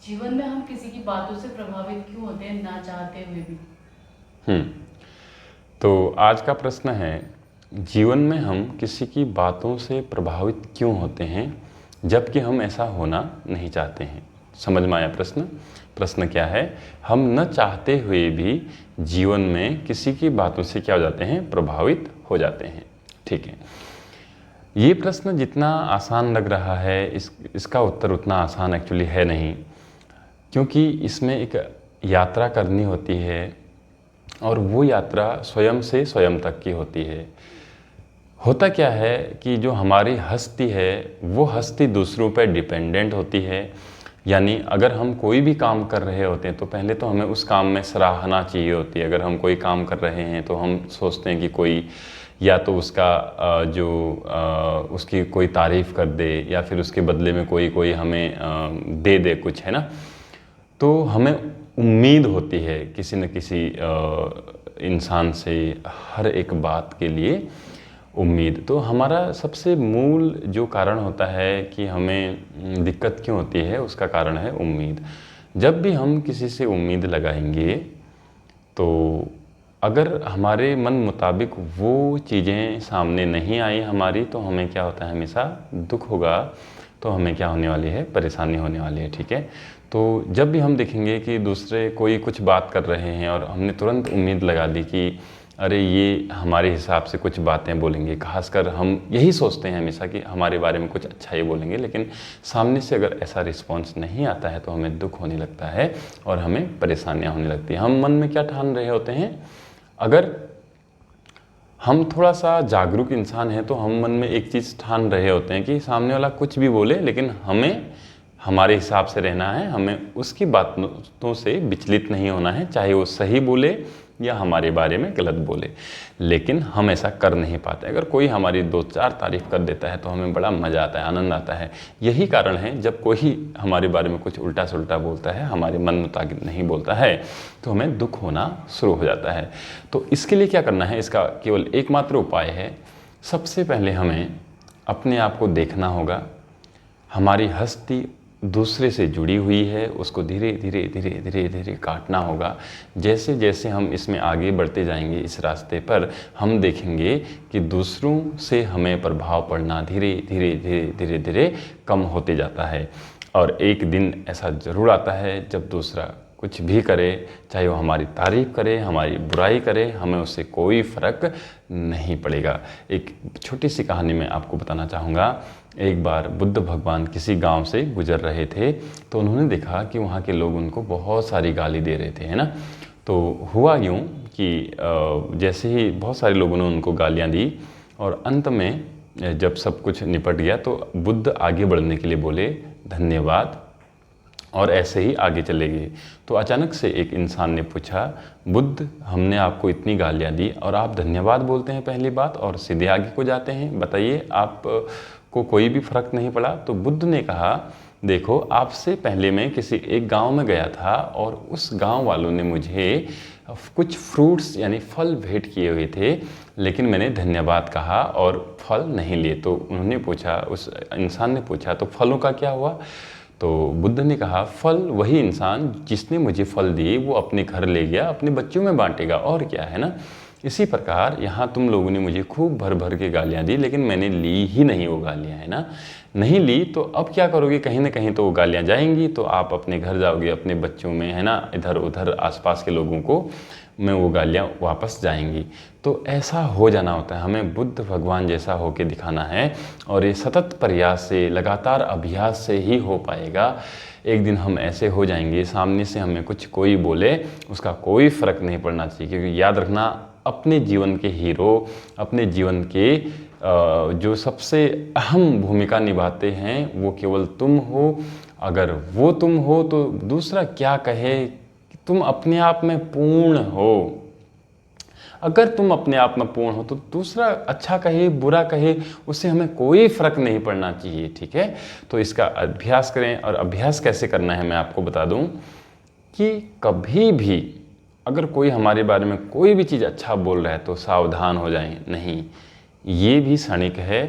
जीवन में हम किसी की बातों से प्रभावित क्यों होते हैं ना चाहते हुए भी? हम्म तो आज का प्रश्न है, जीवन में हम किसी की बातों से प्रभावित क्यों होते हैं जबकि हम ऐसा होना नहीं चाहते हैं। समझ में आया प्रश्न? प्रश्न क्या है? हम न चाहते हुए भी जीवन में किसी की बातों से क्या हो जाते हैं? प्रभावित हो जाते हैं। ठीक है, ये प्रश्न जितना आसान लग रहा है इसका उत्तर उतना आसान एक्चुअली है नहीं, क्योंकि इसमें एक यात्रा करनी होती है और वो यात्रा स्वयं से स्वयं तक की होती है। होता क्या है कि जो हमारी हस्ती है वो हस्ती दूसरों पर डिपेंडेंट होती है। यानी अगर हम कोई भी काम कर रहे होते हैं तो पहले तो हमें उस काम में सराहना चाहिए होती है। अगर हम कोई काम कर रहे हैं तो हम सोचते हैं कि कोई या तो उसका उसकी कोई तारीफ़ कर दे या फिर उसके बदले में कोई हमें दे दे कुछ, है ना। तो हमें उम्मीद होती है किसी न किसी इंसान से, हर एक बात के लिए उम्मीद। तो हमारा सबसे मूल जो कारण होता है कि हमें दिक्कत क्यों होती है, उसका कारण है उम्मीद। जब भी हम किसी से उम्मीद लगाएंगे तो अगर हमारे मन मुताबिक वो चीज़ें सामने नहीं आई हमारी, तो हमें क्या होता है? हमेशा दुख होगा। तो हमें क्या होने वाली है? परेशानी होने वाली है। ठीक है, तो जब भी हम देखेंगे कि दूसरे कोई कुछ बात कर रहे हैं और हमने तुरंत उम्मीद लगा ली कि अरे ये हमारे हिसाब से कुछ बातें बोलेंगे, खासकर हम यही सोचते हैं हमेशा कि हमारे बारे में कुछ अच्छा ही बोलेंगे, लेकिन सामने से अगर ऐसा रिस्पॉन्स नहीं आता है तो हमें दुख होने लगता है और हमें परेशानियां होने लगती हैं। हम मन में क्या ठान रहे होते हैं? अगर हम थोड़ा सा जागरूक इंसान हैं तो हम मन में एक चीज़ ठान रहे होते हैं कि सामने वाला कुछ भी बोले लेकिन हमें हमारे हिसाब से रहना है, हमें उसकी बातों से विचलित नहीं होना है, चाहे वो सही बोले या हमारे बारे में गलत बोले। लेकिन हम ऐसा कर नहीं पाते। अगर कोई हमारी दो चार तारीफ़ कर देता है तो हमें बड़ा मज़ा आता है, आनंद आता है। यही कारण है जब कोई हमारे बारे में कुछ उल्टा सुल्टा बोलता है, हमारे मन मुताबिक नहीं बोलता है, तो हमें दुख होना शुरू हो जाता है। तो इसके लिए क्या करना है? इसका केवल एकमात्र उपाय है, सबसे पहले हमें अपने आप को देखना होगा। हमारी हस्ती दूसरे से जुड़ी हुई है, उसको धीरे धीरे धीरे धीरे धीरे काटना होगा। जैसे जैसे हम इसमें आगे बढ़ते जाएंगे इस रास्ते पर, हम देखेंगे कि दूसरों से हमें प्रभाव पड़ना धीरे धीरे धीरे धीरे धीरे कम होते जाता है। और एक दिन ऐसा ज़रूर आता है जब दूसरा कुछ भी करे, चाहे वो हमारी तारीफ़ करे, हमारी बुराई करे, हमें उससे कोई फ़र्क नहीं पड़ेगा। एक छोटी सी कहानी मैं आपको बताना चाहूँगा। एक बार बुद्ध भगवान किसी गांव से गुजर रहे थे तो उन्होंने देखा कि वहाँ के लोग उनको बहुत सारी गाली दे रहे थे, है ना। तो हुआ यूँ कि जैसे ही बहुत सारे लोगों ने उनको गालियाँ दी और अंत में जब सब कुछ निपट गया तो बुद्ध आगे बढ़ने के लिए बोले धन्यवाद, और ऐसे ही आगे चले गए। तो अचानक से एक इंसान ने पूछा, बुद्ध हमने आपको इतनी गालियाँ दी और आप धन्यवाद बोलते हैं पहली बात और सीधे आगे को जाते हैं, बताइए आप को कोई भी फ़र्क नहीं पड़ा? तो बुद्ध ने कहा, देखो आपसे पहले मैं किसी एक गांव में गया था और उस गांव वालों ने मुझे कुछ फ्रूट्स यानी फल भेंट किए हुए थे, लेकिन मैंने धन्यवाद कहा और फल नहीं लिए। तो उन्होंने पूछा, उस इंसान ने पूछा, तो फलों का क्या हुआ? तो बुद्ध ने कहा, फल वही इंसान जिसने मुझे फल दिए वो अपने घर ले गया, अपने बच्चों में बांटेगा, और क्या है ना। इसी प्रकार यहाँ तुम लोगों ने मुझे खूब भर भर के गालियाँ दी लेकिन मैंने ली ही नहीं वो गालियाँ, है ना। नहीं ली तो अब क्या करोगे? कहीं ना कहीं तो वो गालियाँ जाएंगी, तो आप अपने घर जाओगे, अपने बच्चों में, है ना, इधर उधर आसपास के लोगों को में वो गालियाँ वापस जाएंगी। तो ऐसा हो जाना होता है, हमें बुद्ध भगवान जैसा होके दिखाना है और ये सतत प्रयास से, लगातार अभ्यास से ही हो पाएगा। एक दिन हम ऐसे हो जाएंगे, सामने से हमें कुछ कोई बोले उसका कोई फ़र्क नहीं पड़ना चाहिए, क्योंकि याद रखना अपने जीवन के हीरो, अपने जीवन के जो सबसे अहम भूमिका निभाते हैं वो केवल तुम हो। अगर वो तुम हो तो दूसरा क्या कहे, तुम अपने आप में पूर्ण हो। अगर तुम अपने आप में पूर्ण हो तो दूसरा अच्छा कहे बुरा कहे उससे हमें कोई फ़र्क नहीं पड़ना चाहिए। ठीक है, तो इसका अभ्यास करें। और अभ्यास कैसे करना है मैं आपको बता दूं कि कभी भी अगर कोई हमारे बारे में कोई भी चीज़ अच्छा बोल रहा है तो सावधान हो जाएं। नहीं, ये भी क्षणिक है,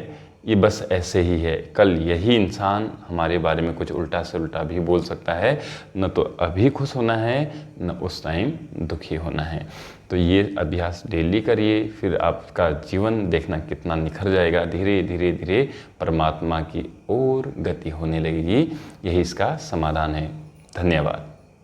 ये बस ऐसे ही है। कल यही इंसान हमारे बारे में कुछ उल्टा से उल्टा भी बोल सकता है। न तो अभी खुश होना है, न उस टाइम दुखी होना है। तो ये अभ्यास डेली करिए, फिर आपका जीवन देखना कितना निखर जाएगा। धीरे धीरे धीरे परमात्मा की ओर गति होने लगेगी। यही इसका समाधान है। धन्यवाद।